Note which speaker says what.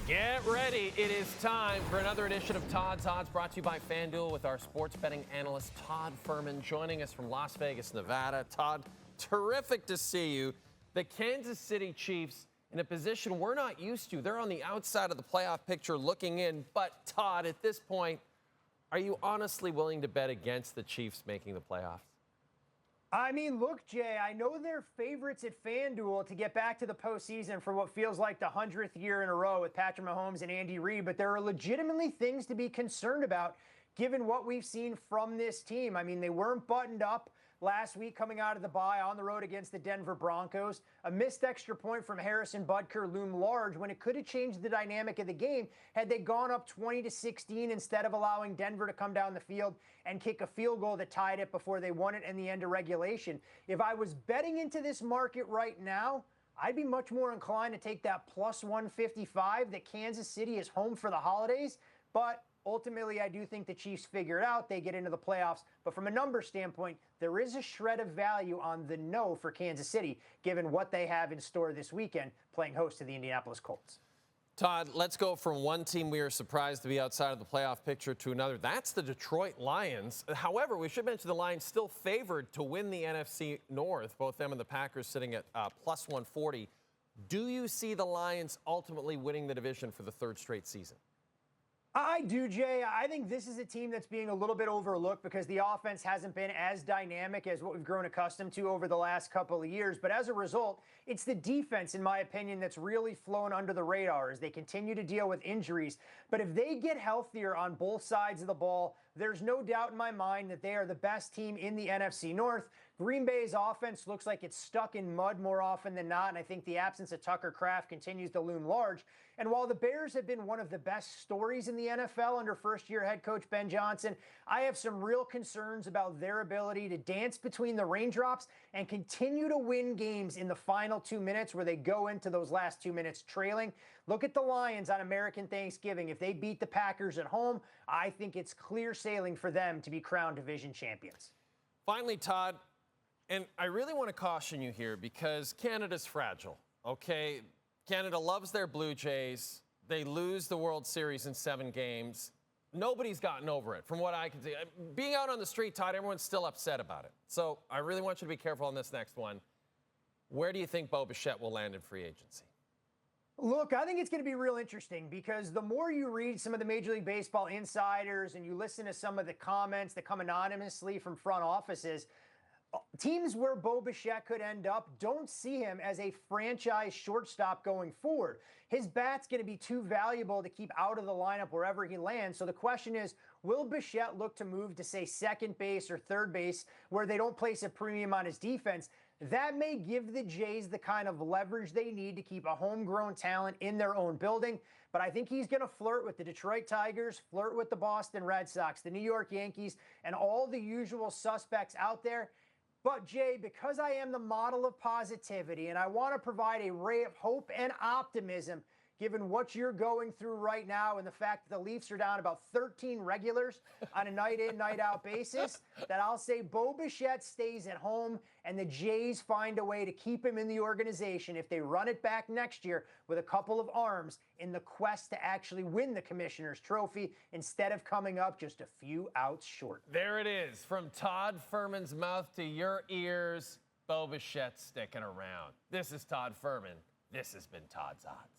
Speaker 1: Get ready. It is time for another edition of Todd's Odds, brought to you by FanDuel, with our sports betting analyst Todd Fuhrman joining us from Las Vegas, Nevada. Todd, terrific to see you. The Kansas City Chiefs in a position we're not used to. They're on the outside of the playoff picture looking in. But, Todd, at this point, are you honestly willing to bet against the Chiefs making the playoffs?
Speaker 2: I mean, look, Jay, I know they're favorites at FanDuel to get back to the postseason for what feels like the 100th year in a row with Patrick Mahomes and Andy Reid, but there are legitimately things to be concerned about given what we've seen from this team. I mean, they weren't buttoned up last week coming out of the bye on the road against the Denver Broncos. A missed extra point from Harrison Butker loomed large when it could have changed the dynamic of the game had they gone up 20-16 instead of allowing Denver to come down the field and kick a field goal that tied it before they won it in the end of regulation. If I was betting into this market right now, I'd be much more inclined to take that plus 155 that Kansas City is home for the holidays. But ultimately, I do think the Chiefs figure it out. They get into the playoffs. But from a number standpoint, there is a shred of value on the no for Kansas City, given what they have in store this weekend, playing host to the Indianapolis Colts.
Speaker 1: Todd, let's go from one team we are surprised to be outside of the playoff picture to another. That's the Detroit Lions. However, we should mention the Lions still favored to win the NFC North, both them and the Packers sitting at plus 140. Do you see the Lions ultimately winning the division for the third straight season?
Speaker 2: I do, Jay. I think this is a team that's being a little bit overlooked because the offense hasn't been as dynamic as what we've grown accustomed to over the last couple of years. But as a result, it's the defense, in my opinion, that's really flown under the radar as they continue to deal with injuries. But if they get healthier on both sides of the ball, there's no doubt in my mind that they are the best team in the NFC North. Green Bay's offense looks like it's stuck in mud more often than not, and I think the absence of Tucker Kraft continues to loom large. And while the Bears have been one of the best stories in the NFL under first-year head coach Ben Johnson, I have some real concerns about their ability to dance between the raindrops and continue to win games in the final 2 minutes where they go into those last 2 minutes trailing. Look at the Lions on American Thanksgiving. If they beat the Packers at home, I think it's clear sailing for them to be crowned division champions.
Speaker 1: Finally, Todd, and I really want to caution you here because Canada's fragile, okay? Canada loves their Blue Jays. They lose the World Series in 7 games. Nobody's gotten over it, from what I can see. Being out on the street, Todd, everyone's still upset about it. So I really want you to be careful on this next one. Where do you think Bo Bichette will land in free agency?
Speaker 2: Look, I think it's going to be real interesting because the more you read some of the Major League Baseball insiders and you listen to some of the comments that come anonymously from front offices, teams where Bo Bichette could end up don't see him as a franchise shortstop going forward. His bat's going to be too valuable to keep out of the lineup wherever he lands. So the question is, will Bichette look to move to, say, second base or third base where they don't place a premium on his defense? That may give the Jays the kind of leverage they need to keep a homegrown talent in their own building. But I think he's going to flirt with the Detroit Tigers, flirt with the Boston Red Sox, the New York Yankees, and all the usual suspects out there. But, Jay, because I am the model of positivity and I want to provide a ray of hope and optimism, given what you're going through right now and the fact that the Leafs are down about 13 regulars on a night-in, night-out basis, that I'll say Bo Bichette stays at home and the Jays find a way to keep him in the organization if they run it back next year with a couple of arms in the quest to actually win the Commissioner's Trophy instead of coming up just a few outs short.
Speaker 1: There it is. From Todd Fuhrman's mouth to your ears, Bo Bichette sticking around. This is Todd Fuhrman. This has been Todd's Odds.